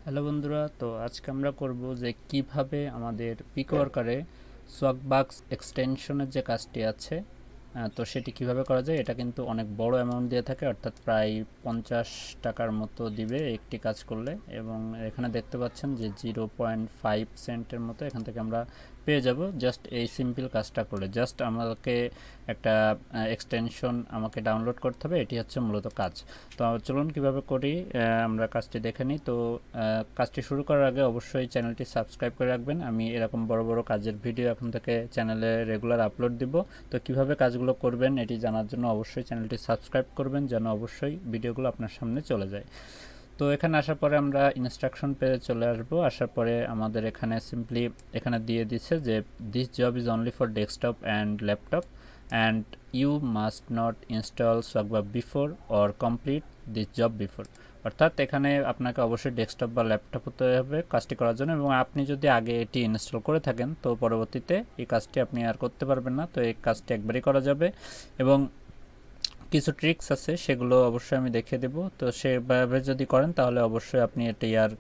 Hello বন্ধুরা, তো আজকে আমরা করব যে কিভাবে আমাদের পিকওয়ার্কারে সোয়াকবাক্স এক্সটেনশনের যে কাজটি আছে তো সেটি কিভাবে করা যায়। এটা কিন্তু অনেক বড় অ্যামাউন্ট দিয়ে থাকে, অর্থাৎ প্রায় 50 টাকার মতো দিবে একটি কাজ করলে। এবং এখানে দেখতে পাচ্ছেন যে 0.5 সেন্টের মতো এখান থেকে আমরা পেয়ে যাব জাস্ট এই সিম্পল কাজটা করলে। জাস্ট আমাকে একটা এক্সটেনশন আমাকে ডাউনলোড করতে হবে, এটি হচ্ছে মূলত কাজ। তো চলুন কিভাবে করি আমরা কাজটি দেখে নিই। তো কাজটি শুরু করার আগে অবশ্যই চ্যানেলটি সাবস্ক্রাইব করে রাখবেন। আমি এরকম বড় বড় কাজের ভিডিও এখন থেকে চ্যানেলে রেগুলার আপলোড দিব। তো কিভাবে কাজগুলো করবেন এটি জানার জন্য অবশ্যই চ্যানেলটি সাবস্ক্রাইব করবেন, যেন অবশ্যই ভিডিওগুলো আপনার সামনে চলে যায়। তো এখানে আসার পরে আমরা ইনস্ট্রাকশন পেজে চলে আসব। আসার পরে আমাদের এখানে সিম্পলি এখানে দিয়ে দিচ্ছে যে this job is only for desktop and laptop and you must not install Swagbucks before or complete this job before. অর্থাৎ এখানে আপনাকে অবশ্যই ডেস্কটপ বা ল্যাপটপ হতে হবে কাজটি করার জন্য, এবং আপনি যদি আগে এটি ইনস্টল করে থাকেন তো পরবর্তীতে এই কাজটি আপনি আর করতে পারবেন না। তো এই কাজটি একবারই করা যাবে এবং কিছু ট্রিক্স আছে সেগুলো অবশ্যই আমি দেখিয়ে দেব। তো সেভাবে যদি করেন তাহলে অবশ্যই আপনি এটি আর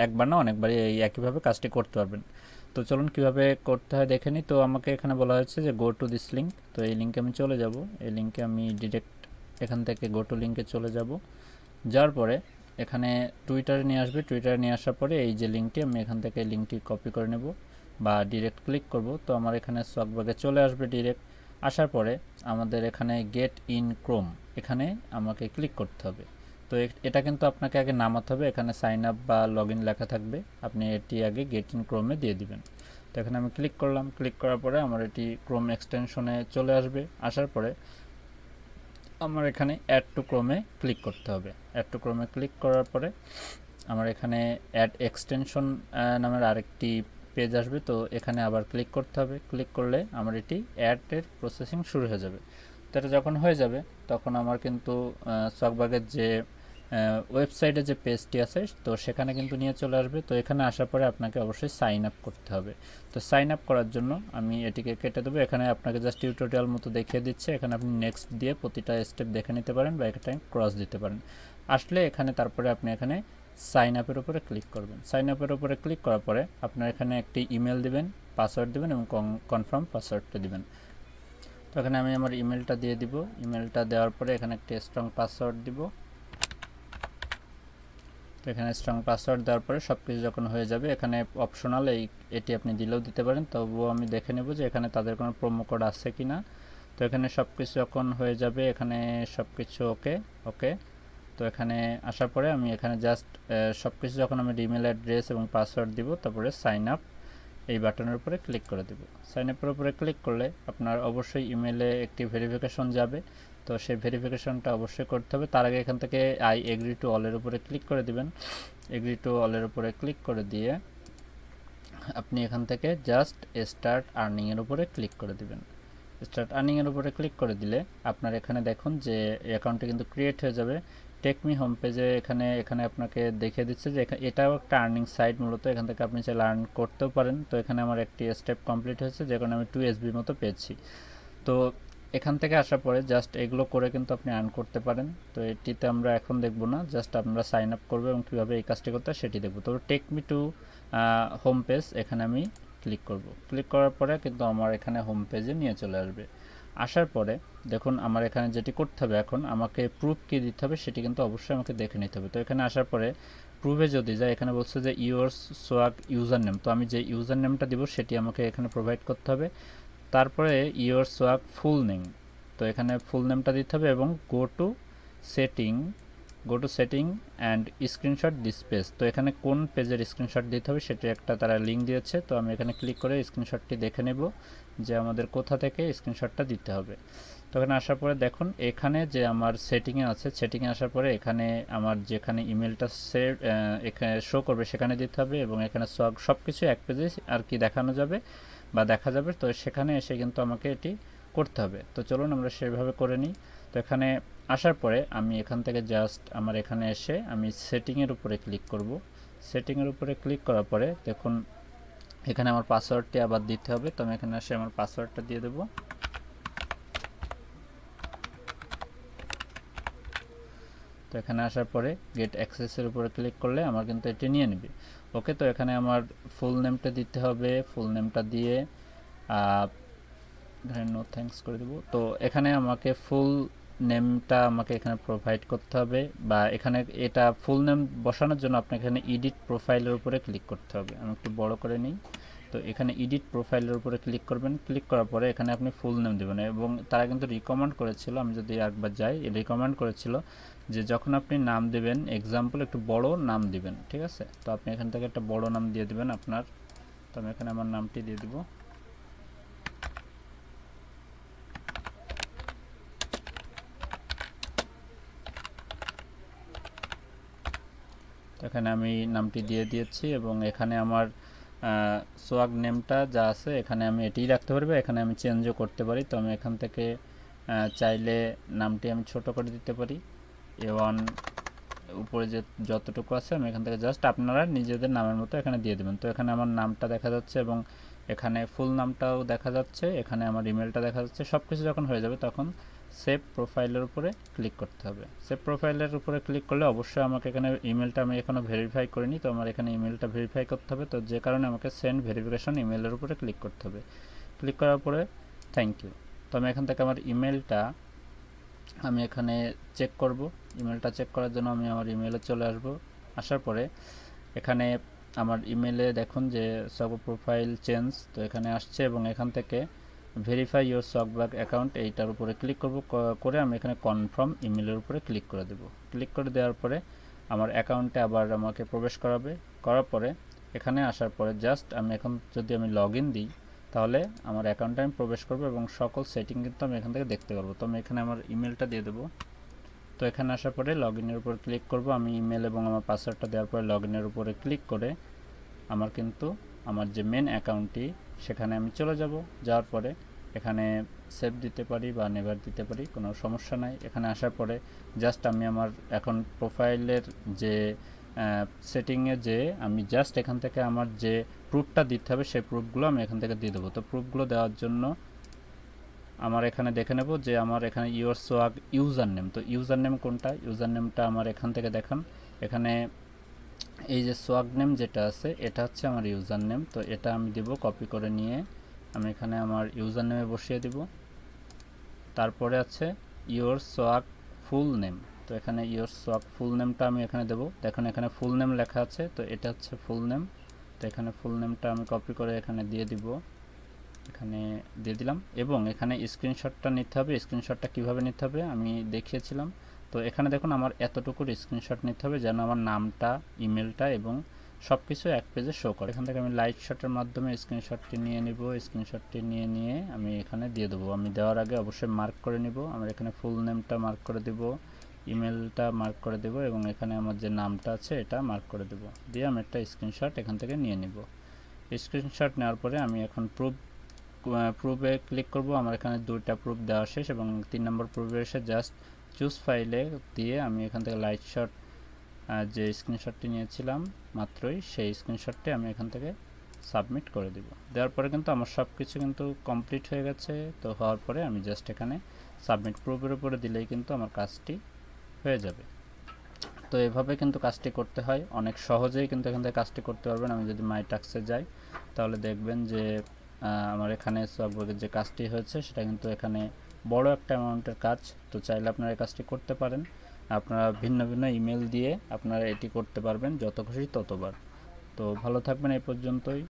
একবার না অনেকবারই এই একইভাবে কাজটি করতে পারবেন। তো চলুন কিভাবে করতে হয় দেখে নিই। তো আমাকে এখানে বলা হয়েছে যে গো টু দিস লিঙ্ক, তো এই লিঙ্কে আমি চলে যাব। এই লিঙ্কে আমি ডিরেক্ট এখান থেকে গো টু লিঙ্কে চলে যাব। যাওয়ার পরে এখানে টুইটারে নিয়ে আসবে। টুইটারে নিয়ে আসার পরে এই যে লিঙ্কটি, আমি এখান থেকে লিঙ্কটি কপি করে নেব বা ডিরেক্ট ক্লিক করব। তো আমার এখানে সোয়াকবাকে চলে আসবে ডিরেক্ট। আসার পরে আমাদের এখানে গেট ইন ক্রোম, এখানে আমাকে ক্লিক করতে হবে। তো এটা কিন্তু আপনাকে আগে নামাতে হবে। এখানে সাইন আপ বা লগ ইন লেখা থাকবে, আপনি এটি আগে গেট ইন ক্রোমে দিয়ে দিবেন। তো এখানে আমি ক্লিক করলাম। ক্লিক করার পরে আমার এটি ক্রোম এক্সটেনশনে চলে আসবে। আসার পরে আমার এখানে অ্যাড টু ক্রোমে ক্লিক করতে হবে। অ্যাড টু ক্রোমে ক্লিক করার পরে আমার এখানে অ্যাড এক্সটেনশন নামের আরেকটি পেজ আসবে। তো এখানে আবার ক্লিক করতে হবে। ক্লিক করলে আমার এটি অ্যাডের প্রসেসিং শুরু হয়ে যাবে। তো এটা যখন হয়ে যাবে তখন আমার কিন্তু সোয়াকবাকের যে ওয়েবসাইটে যে পেজটি আছে তো সেখানে কিন্তু নিয়ে চলে আসবে। তো এখানে আসার পরে আপনাকে অবশ্যই সাইন আপ করতে হবে। তো সাইন আপ করার জন্য আমি এটিকে কেটে দেবো। এখানে আপনাকে জাস্ট টিউটোরিয়াল মতো দেখিয়ে দিচ্ছে, এখানে আপনি নেক্সট দিয়ে প্রতিটা স্টেপ দেখে নিতে পারেন বা একটা ক্রস দিতে পারেন। আসলে এখানে তারপরে আপনি এখানে সাইন আপের উপরে ক্লিক করবেন। সাইন আপের উপরে ক্লিক করার পরে আপনার এখানে একটি ইমেল দিবেন, পাসওয়ার্ড দিবেন এবং কনফার্ম পাসওয়ার্ডটা দিবেন। তো এখানে আমি আমার ইমেলটা দিয়ে দিব। ইমেলটা দেওয়ার পরে এখানে একটি স্ট্রং পাসওয়ার্ড দিব। তো এখানে স্ট্রং পাসওয়ার্ড দেওয়ার পরে সব কিছু যখন হয়ে যাবে, এখানে অপশনাল এটি আপনি দিলেও দিতে পারেন, তবুও আমি দেখে নেব যে এখানে তাদের কোনো প্রোমো কোড আছে কি না। তো এখানে সব কিছু যখন হয়ে যাবে, এখানে সব কিছু ওকে ওকে। তো এখানে আসার পরে আমি এখানে জাস্ট সব কিছু যখন আমি ইমেল অ্যাড্রেস এবং পাসওয়ার্ড দিব, তারপরে সাইন আপ এই বাটনের উপরে ক্লিক করে দেব। সাইন আপের উপরে ক্লিক করলে আপনার অবশ্যই ইমেলে একটি ভেরিফিকেশন যাবে। তো সেই ভেরিফিকেশনটা অবশ্যই করতে হবে। তার আগে এখান থেকে আই এগ্রি টু অলের উপরে ক্লিক করে দিবেন। এগ্রি টু অলের উপরে ক্লিক করে দিয়ে আপনি এখান থেকে জাস্ট স্টার্ট আর্নিংয়ের উপরে ক্লিক করে দিবেন। স্টার্ট আর্নিংয়ের উপরে ক্লিক করে দিলে আপনার এখানে দেখুন যে অ্যাকাউন্টটি কিন্তু ক্রিয়েট হয়ে যাবে। টেকমি হোম পেজে এখানে আপনাকে দেখিয়ে দিচ্ছে যে এটাও একটা আর্নিং সাইট মূলত, এখান থেকে আপনি চাইলে আর্ন করতেও পারেন। তো এখানে আমার একটি স্টেপ কমপ্লিট হয়েছে, যে কারণে আমি 2 SB মতো পেয়েছি। তো এখান থেকে আসার পরে জাস্ট এগুলো করে কিন্তু আপনি আর্ন করতে পারেন। তো এটিতে আমরা এখন দেখব না, জাস্ট আমরা সাইন আপ করবো এবং কীভাবে এই কাজটি করতে হয় সেটি দেখব। তো টেকমি টু হোম পেজ, এখানে আমি ক্লিক করব। ক্লিক করার পরে কিন্তু আমার এখানে হোম পেজে নিয়ে চলে আসবে। আসার পরে দেখুন আমার এখানে যেটি করতে হবে, এখন আমাকে প্রুফ কি দিতে হবে সেটি কিন্তু অবশ্যই আমাকে দেখে নিতে হবে। তো এখানে আসার পরে প্রুফে যদি যায়, এখানে বলছে যে ইউর সোয়াক ইউজার নেম, তো আমি যে ইউজার নেমটা দিব সেটি আমাকে এখানে প্রোভাইড করতে হবে। তারপরে ইউর সোয়াক ফুল নেম, তো এখানে ফুল নেমটা দিতে হবে এবং go to setting and screenshot this page, তো এখানে কোন পেজের স্ক্রিনশট দিতে হবে সেটি একটা তারা লিঙ্ক দিয়েছে। তো আমি এখানে ক্লিক করে স্ক্রিনশটটি দেখে নেব যে আমাদের কোথা থেকে স্ক্রিনশটটা দিতে হবে। তো এখানে আসার পরে দেখুন এখানে যে আমার সেটিংয়ে আছে, সেটিংয়ে আসার পরে এখানে আমার যেখানে ইমেলটা এখানে শো করবে সেখানে দিতে হবে এবং এখানে সব কিছু এক পেজে আর কি দেখানো যাবে বা দেখা যাবে। তো সেখানে এসে কিন্তু আমাকে এটি করতে হবে। তো চলুন আমরা সেভাবে করে নিই। তো এখানে আসার পরে আমি এখান থেকে জাস্ট আমার এখানে এসে আমি সেটিংয়ের উপরে ক্লিক করব। সেটিংয়ের উপরে ক্লিক করার পরে দেখুন এখানে আমার পাসওয়ার্ডটি আবার দিতে হবে। তো আমি এখানে এসে আমার পাসওয়ার্ডটা দিয়ে দেব। তো এখানে আসার পরে গেট অ্যাক্সেসের উপরে ক্লিক করলে আমার কিন্তু এটি নিয়ে নেবে। ওকে, তো এখানে আমার ফুল নেমটা দিতে হবে। ফুল নেমটা দিয়ে নো থ্যাঙ্কস করে দেবো। তো এখানে আমাকে ফুল নেমটা আমাকে এখানে প্রোভাইড করতে হবে, বা এখানে এটা ফুল নেম বসানোর জন্য আপনাকে এখানে এডিট প্রোফাইলের উপরে ক্লিক করতে হবে। আমি একটু বড় করে নিই। তো এখানে এডিট প্রোফাইলের উপরে ক্লিক করবেন। ক্লিক করার পরে এখানে আপনি ফুল নেম দেবেন, এবং তারা কিন্তু রিকমেন্ড করেছিল, আমি যদি একবার যাই, রিকমেন্ড করেছিল যে যখন আপনি নাম দেবেন এক্সাম্পল একটু বড় নাম দিবেন, ঠিক আছে। তো আপনি এখান থেকে একটা বড় নাম দিয়ে দেবেন আপনার। তো আমি এখানে আমার নামটি দিয়ে দেবো। এখানে আমি নামটি দিয়ে দিয়েছি, এবং এখানে আমার সোয়াগ নেমটা যা আছে এখানে আমি এটিই রাখতে পারবো। এখানে আমি চেঞ্জও করতে পারি। তো আমি এখান থেকে চাইলে নামটি আমি ছোট করে দিতে পারি। A1 উপরে যে যতটুকু আছে আমি এখান থেকে জাস্ট আপনারা নিজেদের নামের মতো এখানে দিয়ে দেবেন। তো এখানে আমার নামটা দেখা যাচ্ছে, এবং এখানে ফুল নামটাও দেখা যাচ্ছে, এখানে আমার ইমেলটা দেখা যাচ্ছে। সব কিছু যখন হয়ে যাবে তখন সেভ প্রোফাইলের উপরে ক্লিক করতে হবে। সেভ প্রোফাইলের উপরে ক্লিক করলে অবশ্যই আমাকে এখানে ইমেলটা আমি এখনও ভেরিফাই করিনি, তো আমার এখানে ইমেলটা ভেরিফাই করতে হবে। তো যে কারণে আমাকে সেন্ড ভেরিফিকেশন ইমেলের উপরে ক্লিক করতে হবে। ক্লিক করার পরে থ্যাংক ইউ। তো আমি এখান থেকে আমার ইমেলটা আমি এখানে চেক করব। ইমেলটা চেক করার জন্য আমি আমার ইমেলে চলে আসব। আসার পরে এখানে আমার ইমেলে দেখুন যে সব প্রোফাইল চেঞ্জ, তো এখানে আসছে, এবং এখান থেকে ভেরিফাই ইউর সোয়াগবাক অ্যাকাউন্ট এইটার উপরে ক্লিক করব। করে আমি এখানে কনফার্ম ইমেলের উপরে ক্লিক করে দেব। ক্লিক করে দেওয়ার পরে আমার অ্যাকাউন্টে আবার আমাকে প্রবেশ করাবে। করার পরে এখানে আসার পরে জাস্ট আমি এখন যদি আমি লগ ইন দিই তাহলে আমার অ্যাকাউন্টে আমি প্রবেশ করব, এবং সকল সেটিং কিন্তু আমি এখান থেকে দেখতে পারবো। তো আমি এখানে আমার ইমেলটা দিয়ে দেবো। তো এখানে আসার পরে লগ ইনের উপর ক্লিক করব। আমি ইমেল এবং আমার পাসওয়ার্ডটা দেওয়ার পরে লগ ইনের উপরে ক্লিক করে আমার কিন্তু আমার যে মেন অ্যাকাউন্টটি সেখানে আমি চলে যাব। যাওয়ার পরে এখানে সেভ দিতে পারি বা নেভার দিতে পারি, কোনো সমস্যা নাই। এখানে আসার পরে জাস্ট আমি আমার এখন প্রোফাইলের যে সেটিংয়ে যে আমি জাস্ট এখান থেকে আমার যে প্রুফটা দিতে হবে সেই প্রুফগুলো আমি এখান থেকে দিয়ে দেবো। তো প্রুফগুলো দেওয়ার জন্য আমার এখানে দেখে নেব যে আমার এখানে ইউর সোয়াগ ইউজার নেম। তো ইউজার নেম কোনটা? ইউজার নেমটা আমার এখান থেকে দেখান। এখানে এই যে সোয়াগ নেম যেটা আছে এটা হচ্ছে আমার ইউজার নেম। তো এটা আমি দেব, কপি করে নিয়ে আমি এখানে আমার ইউজার নেমে বসিয়ে দেব। তারপরে আছে ইউর সোয়াগ ফুল নেম। তো এখানে ইউর সোয়াগ ফুল নেমটা আমি এখানে দেব। দেখুন এখানে ফুল নেম লেখা আছে, তো এটা হচ্ছে ফুল নেম। তো এখানে ফুল নেমটা আমি কপি করে এখানে দিয়ে দিব, এখানে দিয়ে দিলাম। এবং এখানে স্ক্রিনশটটা নিতে হবে। স্ক্রিনশটটা কিভাবে নিতে হবে আমি দেখিয়েছিলাম। তো এখানে দেখুন আমার এতটুকুর স্ক্রিনশট নিতে হবে যেন আমার নামটা, ইমেলটা এবং সব কিছু এক পেজে শো করে। এখান থেকে আমি লাইট শটের মাধ্যমে স্ক্রিনশটটি নিয়ে নিব। স্ক্রিনশটটি নিয়ে আমি এখানে দিয়ে দেবো। আমি দেওয়ার আগে অবশ্যই মার্ক করে নিব। আমি এখানে ফুল নেমটা মার্ক করে দেব, ইমেলটা মার্ক করে দেব, এবং এখানে আমার যে নামটা আছে এটা মার্ক করে দেব। দিয়ে আমি একটা স্ক্রিনশট এখান থেকে নিয়ে নিব। স্ক্রিনশট নেওয়ার পরে আমি এখন প্রুফে ক্লিক করব। আমার এখানে দুইটা প্রুফ দেওয়া শেষ, এবং 3 নম্বর প্রুফে এসে জাস্ট চুজ ফাইলে দিয়ে আমি এখান থেকে লাইট শট যে স্ক্রিনশটটি নিয়েছিলাম মাত্রই সেই স্ক্রিনশটটি আমি এখান থেকে সাবমিট করে দেব। দেওয়ার পরে কিন্তু আমার সব কিছু কিন্তু কমপ্লিট হয়ে গেছে। তো হওয়ার পরে আমি জাস্ট এখানে সাবমিট প্রুফের উপরে দিলেই কিন্তু আমার কাজটি হয়ে যাবে। তো এভাবে কিন্তু কাজটি করতে হয়, অনেক সহজেই কিন্তু এখান থেকে কাজটি করতে পারবেন। আমি যদি মাই টাস্কে যাই তাহলে দেখবেন যে আমার এখানে সোয়াগবাকের যে কাজটি হয়েছে সেটা কিন্তু এখানে বড় একটা অ্যামাউন্টের কাজ। তো চাইলে আপনারা এই কাজটি করতে পারেন। আপনারা ভিন্ন ভিন্ন ইমেল দিয়ে আপনারা এটি করতে পারবেন যত খুশি ততবার। তো ভালো থাকবেন এই পর্যন্তই।